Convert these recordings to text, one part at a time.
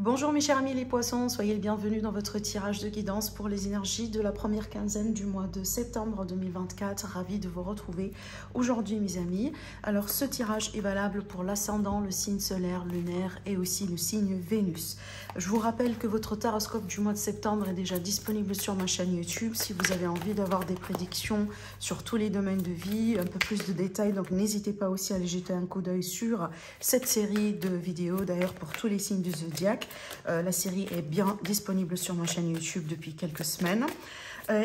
Bonjour mes chers amis les poissons, soyez les bienvenus dans votre tirage de guidance pour les énergies de la première quinzaine du mois de septembre 2024. Ravi de vous retrouver aujourd'hui mes amis. Alors ce tirage est valable pour l'ascendant, le signe solaire, lunaire et aussi le signe Vénus. Je vous rappelle que votre taroscope du mois de septembre est déjà disponible sur ma chaîne YouTube. Si vous avez envie d'avoir des prédictions sur tous les domaines de vie, un peu plus de détails, donc n'hésitez pas aussi à aller jeter un coup d'œil sur cette série de vidéos, d'ailleurs pour tous les signes du zodiaque. La série est bien disponible sur ma chaîne YouTube depuis quelques semaines.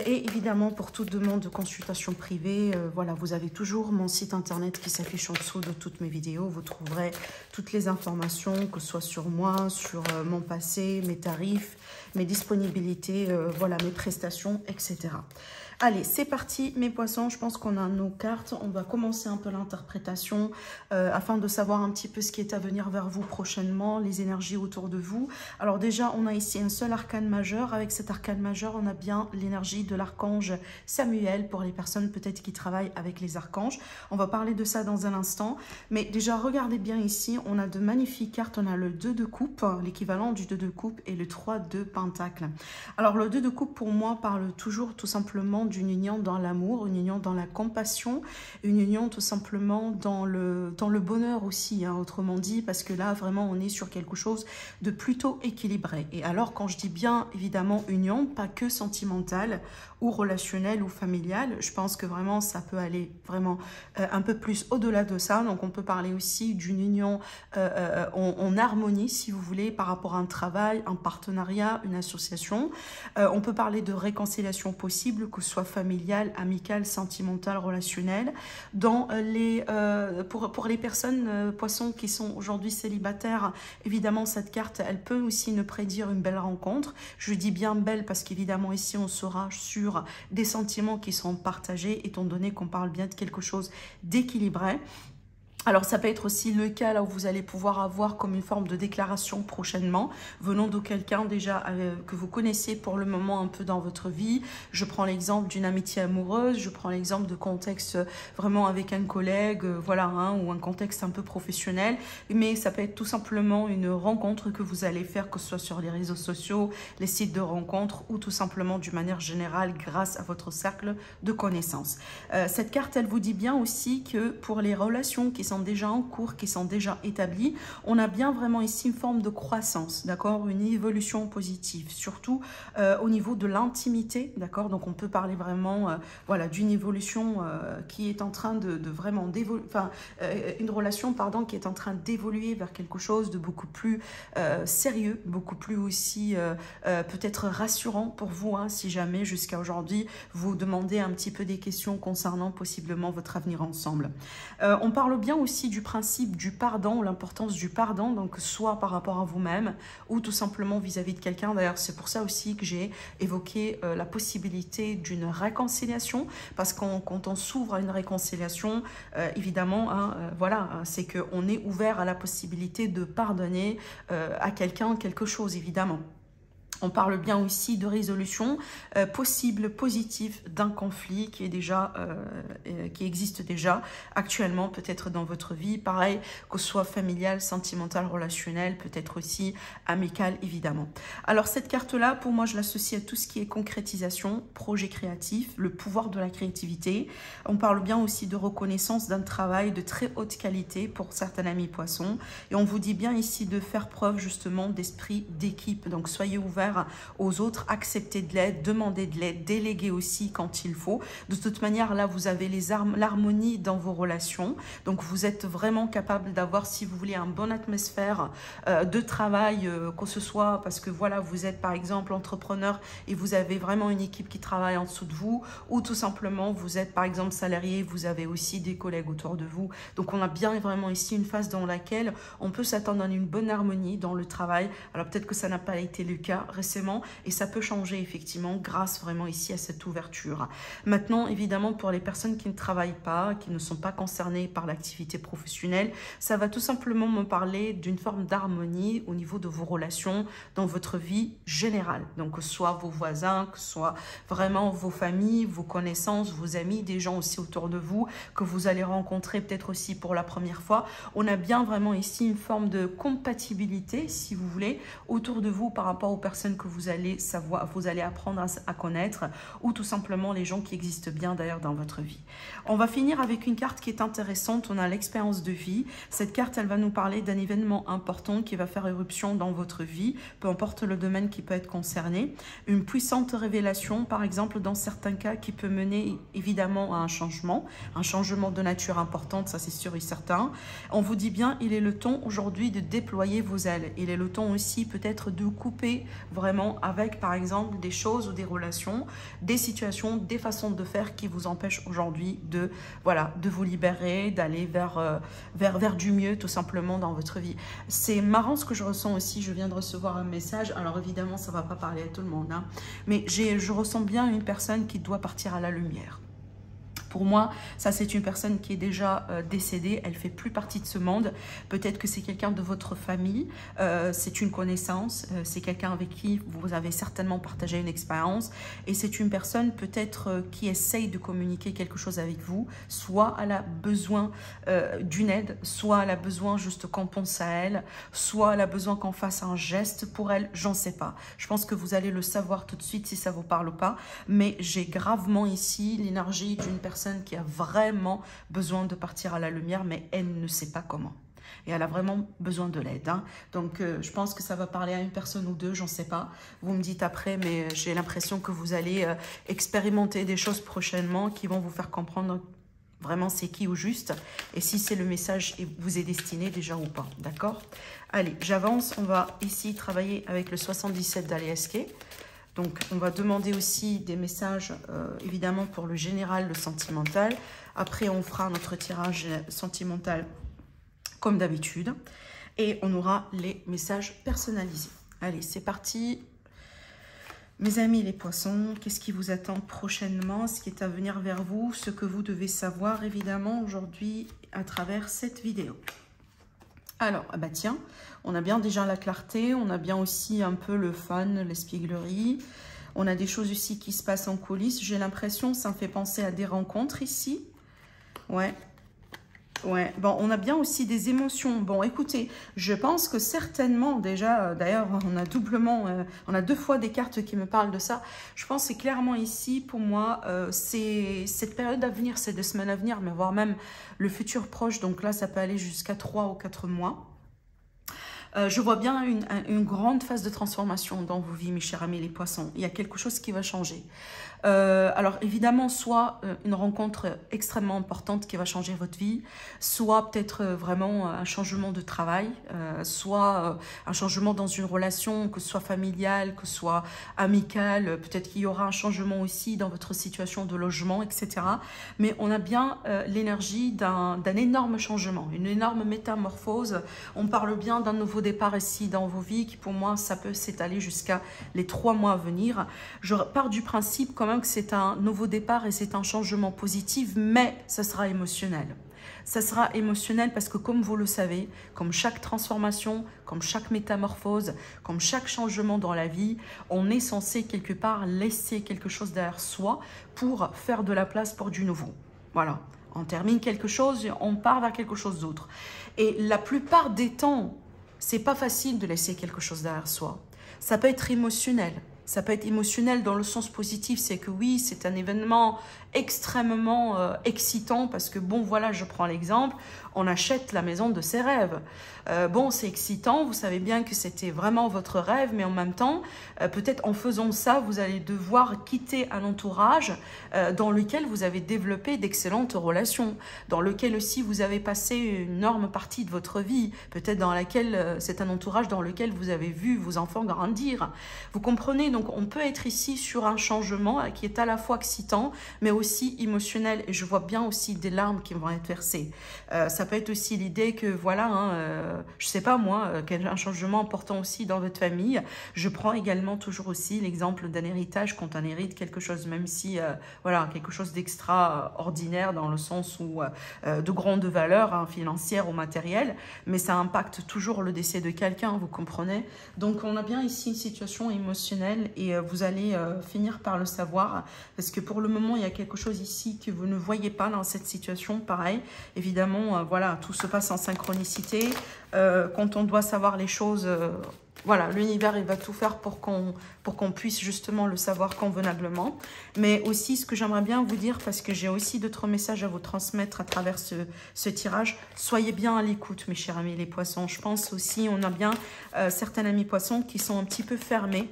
Et évidemment, pour toute demande de consultation privée, voilà, vous avez toujours mon site internet qui s'affiche en dessous de toutes mes vidéos. Vous trouverez toutes les informations, que ce soit sur moi, sur mon passé, mes tarifs, mes disponibilités, voilà, mes prestations, etc. Allez, c'est parti mes poissons, je pense qu'on a nos cartes. On va commencer un peu l'interprétation afin de savoir un petit peu ce qui est à venir vers vous prochainement, les énergies autour de vous. Alors déjà, on a ici un seul arcane majeur. Avec cet arcane majeur, on a bien l'énergie de l'archange Samuel pour les personnes peut-être qui travaillent avec les archanges. On va parler de ça dans un instant. Mais déjà, regardez bien ici, on a de magnifiques cartes. On a le 2 de coupe, l'équivalent du 2 de coupe, et le 3 de pentacle. Alors le 2 de coupe pour moi parle toujours tout simplement d'une union dans l'amour, une union dans la compassion, une union tout simplement dans le bonheur aussi, hein, autrement dit, parce que là vraiment on est sur quelque chose de plutôt équilibré. Et alors quand je dis bien évidemment union, pas que sentimentale ou relationnelle ou familiale, je pense que vraiment ça peut aller vraiment un peu plus au-delà de ça. Donc on peut parler aussi d'une union en harmonie si vous voulez par rapport à un travail, un partenariat, une association. On peut parler de réconciliation possible, que ce soit familiale, amicale, sentimentale, relationnelle. Dans pour les personnes poissons qui sont aujourd'hui célibataires, évidemment cette carte elle peut aussi nous prédire une belle rencontre. Je dis bien belle parce qu'évidemment ici on sera sur des sentiments qui sont partagés étant donné qu'on parle bien de quelque chose d'équilibré. Alors ça peut être aussi le cas là où vous allez pouvoir avoir comme une forme de déclaration prochainement venant de quelqu'un déjà que vous connaissez pour le moment un peu dans votre vie. Je prends l'exemple d'une amitié amoureuse, je prends l'exemple de contexte vraiment avec un collègue, voilà, hein, ou un contexte un peu professionnel. Mais ça peut être tout simplement une rencontre que vous allez faire, que ce soit sur les réseaux sociaux, les sites de rencontres ou tout simplement d'une manière générale grâce à votre cercle de connaissances. Cette carte elle vous dit bien aussi que pour les relations qui sont déjà en cours, qui sont déjà établis, on a bien vraiment ici une forme de croissance, d'accord, une évolution positive, surtout au niveau de l'intimité, d'accord, donc on peut parler vraiment, voilà, d'une évolution qui est en train de vraiment d'évoluer, enfin, une relation, pardon, qui est en train d'évoluer vers quelque chose de beaucoup plus sérieux, beaucoup plus aussi peut-être rassurant pour vous, hein, si jamais jusqu'à aujourd'hui vous demandez un petit peu des questions concernant possiblement votre avenir ensemble. On parle bien aussi du principe du pardon, l'importance du pardon, donc soit par rapport à vous-même ou tout simplement vis-à-vis de quelqu'un. D'ailleurs, c'est pour ça aussi que j'ai évoqué la possibilité d'une réconciliation, parce que quand on s'ouvre à une réconciliation, évidemment, hein, voilà, c'est qu'on est ouvert à la possibilité de pardonner à quelqu'un quelque chose, évidemment. On parle bien aussi de résolution possible, positive d'un conflit qui est déjà, qui existe déjà actuellement, peut-être dans votre vie. Pareil, que ce soit familial, sentimental, relationnel, peut-être aussi amical, évidemment. Alors cette carte-là, pour moi, je l'associe à tout ce qui est concrétisation, projet créatif, le pouvoir de la créativité. On parle bien aussi de reconnaissance d'un travail de très haute qualité pour certains amis poissons. Et on vous dit bien ici de faire preuve justement d'esprit d'équipe. Donc soyez ouverts aux autres, accepter de l'aide, demander de l'aide, déléguer aussi quand il faut. De toute manière, là, vous avez l'harmonie dans vos relations. Donc, vous êtes vraiment capable d'avoir, si vous voulez, une bonne atmosphère de travail, que ce soit parce que, voilà, vous êtes, par exemple, entrepreneur et vous avez vraiment une équipe qui travaille en dessous de vous, ou tout simplement, vous êtes, par exemple, salarié, vous avez aussi des collègues autour de vous. Donc, on a bien vraiment ici une phase dans laquelle on peut s'attendre à une bonne harmonie dans le travail. Alors, peut-être que ça n'a pas été le cas récemment et ça peut changer effectivement grâce vraiment ici à cette ouverture. Maintenant, évidemment, pour les personnes qui ne travaillent pas, qui ne sont pas concernées par l'activité professionnelle, ça va tout simplement me parler d'une forme d'harmonie au niveau de vos relations dans votre vie générale. Donc, que ce soit vos voisins, que ce soit vraiment vos familles, vos connaissances, vos amis, des gens aussi autour de vous que vous allez rencontrer peut-être aussi pour la première fois. On a bien vraiment ici une forme de compatibilité, si vous voulez, autour de vous par rapport aux personnes que vous allez savoir, vous allez apprendre à connaître, ou tout simplement les gens qui existent bien d'ailleurs dans votre vie. On va finir avec une carte qui est intéressante. On a l'expérience de vie. Cette carte, elle va nous parler d'un événement important qui va faire éruption dans votre vie, peu importe le domaine qui peut être concerné. Une puissante révélation, par exemple, dans certains cas, qui peut mener évidemment à un changement de nature importante, ça c'est sûr et certain. On vous dit bien, il est le temps aujourd'hui de déployer vos ailes. Il est le temps aussi peut-être de couper vraiment avec, par exemple, des choses ou des relations, des situations, des façons de faire qui vous empêchent aujourd'hui de, voilà, de vous libérer, d'aller vers du mieux tout simplement dans votre vie. C'est marrant ce que je ressens aussi. Je viens de recevoir un message. Alors évidemment, ça ne va pas parler à tout le monde, hein, mais je ressens bien une personne qui doit partir à la lumière. Pour moi, ça c'est une personne qui est déjà décédée, elle ne fait plus partie de ce monde. Peut-être que c'est quelqu'un de votre famille, c'est une connaissance, c'est quelqu'un avec qui vous avez certainement partagé une expérience. Et c'est une personne peut-être qui essaye de communiquer quelque chose avec vous. Soit elle a besoin d'une aide, soit elle a besoin juste qu'on pense à elle, soit elle a besoin qu'on fasse un geste pour elle, j'en sais pas. Je pense que vous allez le savoir tout de suite si ça vous parle ou pas. Mais j'ai gravement ici l'énergie d'une personne qui a vraiment besoin de partir à la lumière, mais elle ne sait pas comment. Et elle a vraiment besoin de l'aide. Hein. Donc, je pense que ça va parler à une personne ou deux, j'en sais pas. Vous me dites après, mais j'ai l'impression que vous allez expérimenter des choses prochainement qui vont vous faire comprendre vraiment c'est qui au juste. Et si c'est le message vous est destiné déjà ou pas. D'accord? Allez, j'avance. On va ici travailler avec le 77 d'Aliaske. Donc, on va demander aussi des messages, évidemment, pour le général, le sentimental. Après, on fera notre tirage sentimental comme d'habitude. Et on aura les messages personnalisés. Allez, c'est parti. Mes amis les poissons, qu'est-ce qui vous attend prochainement? Ce qui est à venir vers vous, ce que vous devez savoir, évidemment, aujourd'hui, à travers cette vidéo. Alors, ah bah tiens, on a bien déjà la clarté, on a bien aussi un peu le fun, l'espièglerie. On a des choses aussi qui se passent en coulisses. J'ai l'impression, ça me fait penser à des rencontres ici. Ouais. Ouais, bon, on a bien aussi des émotions. Bon, écoutez, je pense que certainement, déjà, d'ailleurs, on a doublement, on a deux fois des cartes qui me parlent de ça. Je pense que c'est clairement ici, pour moi, c'est cette période à venir, ces 2 semaines à venir, mais voire même le futur proche. Donc là, ça peut aller jusqu'à 3 ou 4 mois. Je vois bien une grande phase de transformation dans vos vies, mes chers amis les poissons. Il y a quelque chose qui va changer. Alors évidemment, soit une rencontre extrêmement importante qui va changer votre vie, soit peut-être vraiment un changement de travail, soit un changement dans une relation, que ce soit familiale, que ce soit amicale, peut-être qu'il y aura un changement aussi dans votre situation de logement, etc. Mais on a bien l'énergie d'un énorme changement, une énorme métamorphose. On parle bien d'un nouveau départ ici dans vos vies qui pour moi ça peut s'étaler jusqu'à les 3 mois à venir. Je pars du principe quand même que c'est un nouveau départ et c'est un changement positif, mais ça sera émotionnel. Ça sera émotionnel parce que comme vous le savez, comme chaque transformation, comme chaque métamorphose, comme chaque changement dans la vie, on est censé quelque part laisser quelque chose derrière soi pour faire de la place pour du nouveau. Voilà, on termine quelque chose, on part vers quelque chose d'autre. Et la plupart des temps, c'est pas facile de laisser quelque chose derrière soi. Ça peut être émotionnel. Ça peut être émotionnel dans le sens positif, c'est que oui, c'est un événement extrêmement excitant parce que bon, voilà, je prends l'exemple, on achète la maison de ses rêves. Bon, c'est excitant, vous savez bien que c'était vraiment votre rêve, mais en même temps, peut-être en faisant ça, vous allez devoir quitter un entourage dans lequel vous avez développé d'excellentes relations, dans lequel aussi vous avez passé une énorme partie de votre vie, peut-être dans laquelle c'est un entourage dans lequel vous avez vu vos enfants grandir. Vous comprenez, donc on peut être ici sur un changement qui est à la fois excitant, mais aussi émotionnel, et je vois bien aussi des larmes qui vont être versées. Ça peut être aussi l'idée que, voilà, hein, je sais pas moi, un changement important aussi dans votre famille. Je prends également toujours aussi l'exemple d'un héritage quand on hérite quelque chose, même si, voilà, quelque chose d'extraordinaire dans le sens où de grande valeur hein, financière ou matérielle, mais ça impacte toujours le décès de quelqu'un, vous comprenez? Donc on a bien ici une situation émotionnelle et vous allez finir par le savoir, parce que pour le moment, il y a quelque chose ici que vous ne voyez pas dans cette situation, pareil. Évidemment, voilà, tout se passe en synchronicité. Quand on doit savoir les choses, voilà, l'univers, il va tout faire pour qu'on puisse justement le savoir convenablement. Mais aussi, ce que j'aimerais bien vous dire, parce que j'ai aussi d'autres messages à vous transmettre à travers ce tirage, soyez bien à l'écoute, mes chers amis les poissons. Je pense aussi, on a bien certains amis poissons qui sont un petit peu fermés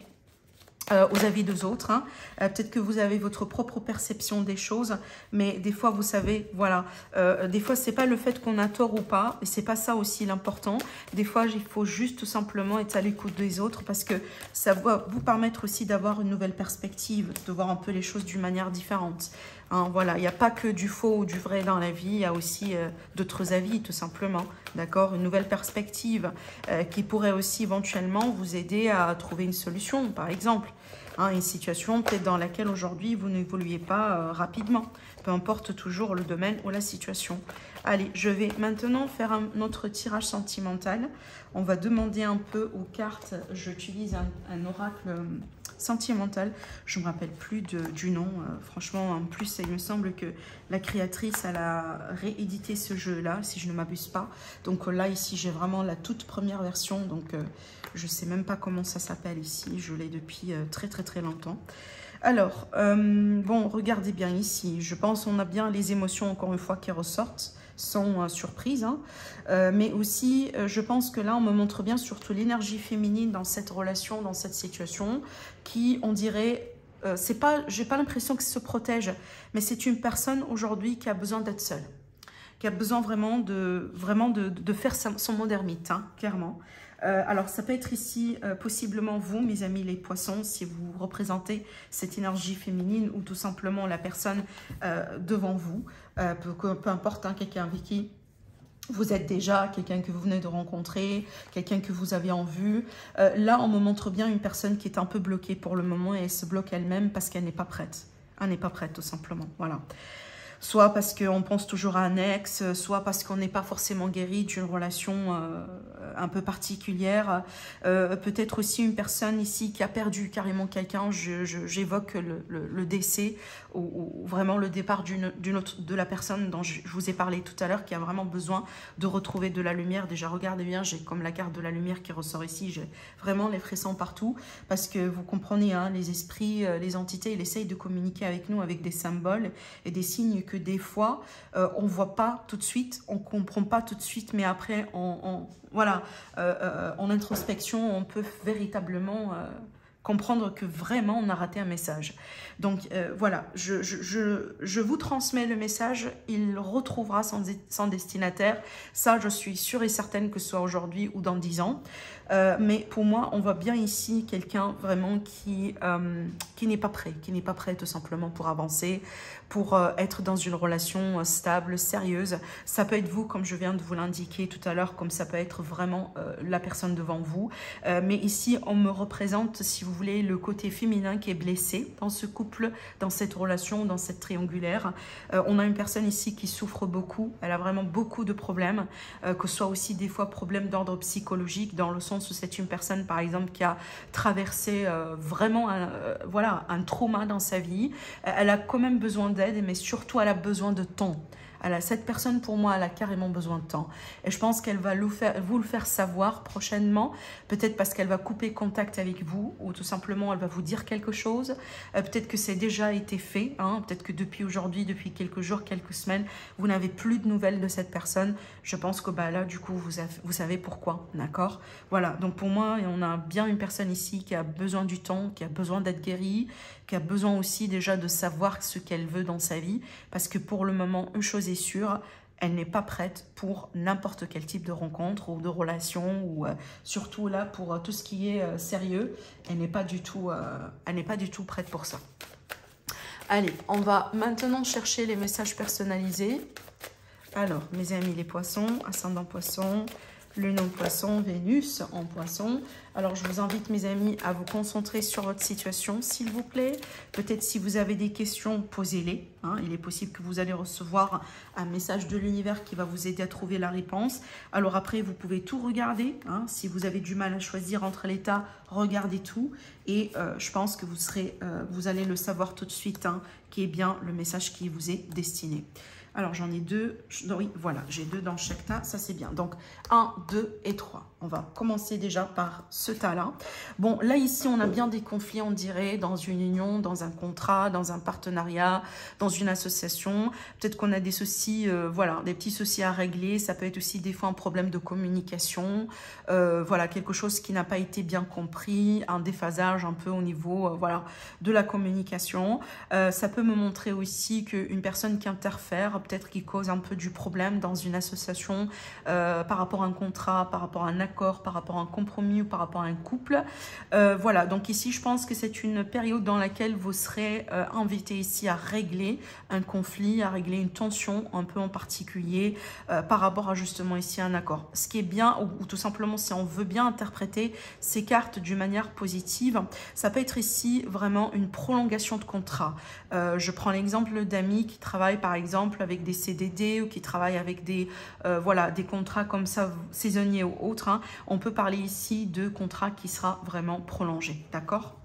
aux avis des autres. Hein. Peut-être que vous avez votre propre perception des choses, mais des fois, vous savez, voilà, des fois, c'est pas le fait qu'on a tort ou pas, et c'est pas ça aussi l'important. Des fois, il faut juste tout simplement être à l'écoute des autres, parce que ça va vous permettre aussi d'avoir une nouvelle perspective, de voir un peu les choses d'une manière différente. Hein, voilà, il n'y a pas que du faux ou du vrai dans la vie, il y a aussi d'autres avis, tout simplement, d'accord? Une nouvelle perspective qui pourrait aussi éventuellement vous aider à trouver une solution, par exemple. Hein, une situation peut-être dans laquelle aujourd'hui vous n'évoluez pas rapidement, peu importe toujours le domaine ou la situation. Allez, je vais maintenant faire un autre tirage sentimental. On va demander un peu aux cartes, j'utilise un oracle sentimental, je ne me rappelle plus du nom, franchement en plus il me semble que la créatrice elle a réédité ce jeu là si je ne m'abuse pas, donc là ici j'ai vraiment la toute première version, donc je ne sais même pas comment ça s'appelle ici, je l'ai depuis très longtemps. Alors, bon, regardez bien ici, je pense qu'on a bien les émotions encore une fois qui ressortent, sans surprise, hein. Mais aussi, je pense que là, on me montre bien surtout l'énergie féminine dans cette relation, dans cette situation, qui, on dirait, c'est pas, j'ai pas l'impression que se protège, mais c'est une personne aujourd'hui qui a besoin d'être seule, qui a besoin vraiment de faire son mot d'ermite, hein, clairement. Alors, ça peut être ici, possiblement vous, mes amis les poissons, si vous représentez cette énergie féminine ou tout simplement la personne devant vous, peu importe, hein, quelqu'un avec qui vous êtes déjà, quelqu'un que vous venez de rencontrer, quelqu'un que vous avez en vue. Là, on me montre bien une personne qui est un peu bloquée pour le moment et elle se bloque elle-même parce qu'elle n'est pas prête. Elle n'est pas prête, tout simplement, voilà. Soit parce qu'on pense toujours à un ex, soit parce qu'on n'est pas forcément guéri d'une relation un peu particulière. Peut-être aussi une personne ici qui a perdu carrément quelqu'un. J'évoque le décès ou vraiment le départ de la personne dont je vous ai parlé tout à l'heure, qui a vraiment besoin de retrouver de la lumière. Déjà, regardez bien, j'ai comme la carte de la lumière qui ressort ici. J'ai vraiment les frissons partout parce que vous comprenez, hein, les esprits, les entités, ils essayent de communiquer avec nous avec des symboles et des signes que des fois, on ne voit pas tout de suite, on ne comprend pas tout de suite, mais après, voilà, en introspection, on peut véritablement comprendre que vraiment, on a raté un message. Donc, voilà, je vous transmets le message, il retrouvera son destinataire. Ça, je suis sûre et certaine que ce soit aujourd'hui ou dans 10 ans. Mais pour moi, on voit bien ici quelqu'un vraiment qui n'est pas prêt tout simplement pour avancer, pour être dans une relation stable, sérieuse. Ça peut être vous, comme je viens de vous l'indiquer tout à l'heure, comme ça peut être vraiment la personne devant vous. Mais ici, on me représente, si vous voulez, le côté féminin qui est blessé dans ce couple, dans cette relation, dans cette triangulaire. On a une personne ici qui souffre beaucoup, elle a vraiment beaucoup de problèmes, que ce soit aussi des fois problèmes d'ordre psychologique, dans le sens où c'est une personne, par exemple, qui a traversé vraiment voilà, un trauma dans sa vie. Elle a quand même besoin d'aide, mais surtout, elle a besoin de temps. Cette personne, pour moi, elle a carrément besoin de temps. Et je pense qu'elle va vous le faire savoir prochainement. Peut-être parce qu'elle va couper contact avec vous ou tout simplement, elle va vous dire quelque chose. Peut-être que c'est déjà été fait. Hein. Peut-être que depuis aujourd'hui, depuis quelques jours, quelques semaines, vous n'avez plus de nouvelles de cette personne. Je pense que bah, là, du coup, vous savez pourquoi. D'accord? Voilà. Donc, pour moi, on a bien une personne ici qui a besoin du temps, qui a besoin d'être guérie, qui a besoin aussi déjà de savoir ce qu'elle veut dans sa vie. Parce que pour le moment, une chose est sûre, elle n'est pas prête pour n'importe quel type de rencontre ou de relation, ou surtout là pour tout ce qui est sérieux, elle n'est pas du tout prête pour ça. Allez, on va maintenant chercher les messages personnalisés. Alors, mes amis les poissons, ascendant poisson, lune en poisson, Vénus en poisson. Alors, je vous invite, mes amis, à vous concentrer sur votre situation, s'il vous plaît. Peut-être si vous avez des questions, posez-les. Hein. Il est possible que vous allez recevoir un message de l'univers qui va vous aider à trouver la réponse. Alors après, vous pouvez tout regarder. Hein. Si vous avez du mal à choisir entre l'état, regardez tout. Et je pense que vous allez le savoir tout de suite, hein, qui est bien le message qui vous est destiné. Alors, j'en ai deux. Oui, voilà, j'ai deux dans chaque tas. Ça, c'est bien. Donc, 1, 2 et 3. On va commencer déjà par ce tas-là. Bon, là, ici, on a bien des conflits, on dirait, dans une union, dans un contrat, dans un partenariat, dans une association. Peut-être qu'on a des soucis, voilà, des petits soucis à régler. Ça peut être aussi des fois un problème de communication. Voilà, quelque chose qui n'a pas été bien compris, un déphasage un peu au niveau, voilà, de la communication. Ça peut me montrer aussi qu'une personne qui interfère, peut-être qui cause un peu du problème dans une association par rapport à un contrat, par rapport à un accord, par rapport à un compromis ou par rapport à un couple. Voilà, donc ici, je pense que c'est une période dans laquelle vous serez invité ici à régler un conflit, à régler une tension un peu en particulier par rapport à justement ici un accord. Ce qui est bien, ou tout simplement si on veut bien interpréter ces cartes d'une manière positive, ça peut être ici vraiment une prolongation de contrat. Je prends l'exemple d'amis qui travaillent par exemple avec des CDD ou qui travaillent avec des, voilà, des contrats comme ça, saisonniers ou autres. Hein. On peut parler ici de contrat qui sera vraiment prolongé, d'accord ?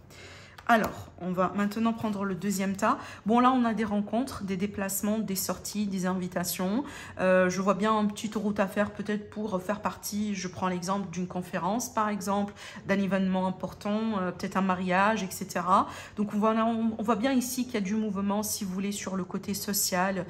Alors, on va maintenant prendre le deuxième tas. Bon, là, on a des rencontres, des déplacements, des sorties, des invitations. Je vois bien une petite route à faire peut-être pour faire partie, je prends l'exemple d'une conférence, par exemple, d'un événement important, peut-être un mariage, etc. Donc, on voit bien ici qu'il y a du mouvement, si vous voulez, sur le côté social,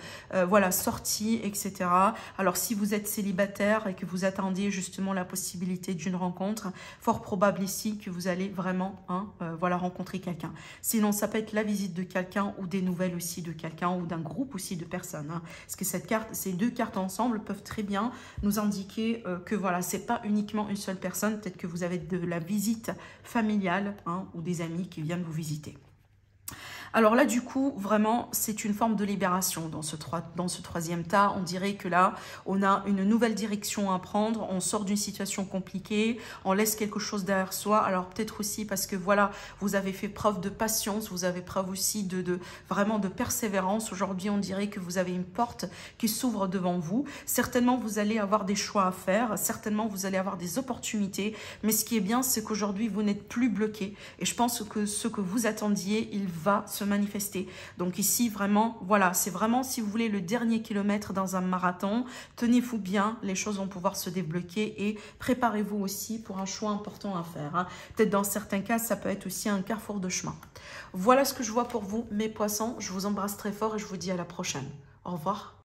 voilà, sortie, etc. Alors, si vous êtes célibataire et que vous attendiez justement la possibilité d'une rencontre, fort probable ici que vous allez vraiment, hein, voilà, rencontrer quelqu'un. Sinon, ça peut être la visite de quelqu'un ou des nouvelles aussi de quelqu'un ou d'un groupe aussi de personnes. Hein. Parce que ces deux cartes ensemble peuvent très bien nous indiquer que voilà, c'est pas uniquement une seule personne. Peut-être que vous avez de la visite familiale, hein, ou des amis qui viennent vous visiter. Alors là, du coup, vraiment, c'est une forme de libération dans ce troisième tas. On dirait que là, on a une nouvelle direction à prendre. On sort d'une situation compliquée. On laisse quelque chose derrière soi. Alors peut-être aussi parce que, voilà, vous avez fait preuve de patience. Vous avez preuve aussi vraiment de persévérance. Aujourd'hui, on dirait que vous avez une porte qui s'ouvre devant vous. Certainement, vous allez avoir des choix à faire. Certainement, vous allez avoir des opportunités. Mais ce qui est bien, c'est qu'aujourd'hui, vous n'êtes plus bloqué. Et je pense que ce que vous attendiez, il va se manifester. Donc ici, vraiment, voilà, c'est vraiment, si vous voulez, le dernier kilomètre dans un marathon. Tenez-vous bien, les choses vont pouvoir se débloquer et préparez-vous aussi pour un choix important à faire. Hein. Peut-être dans certains cas, ça peut être aussi un carrefour de chemin. Voilà ce que je vois pour vous, mes poissons. Je vous embrasse très fort et je vous dis à la prochaine. Au revoir.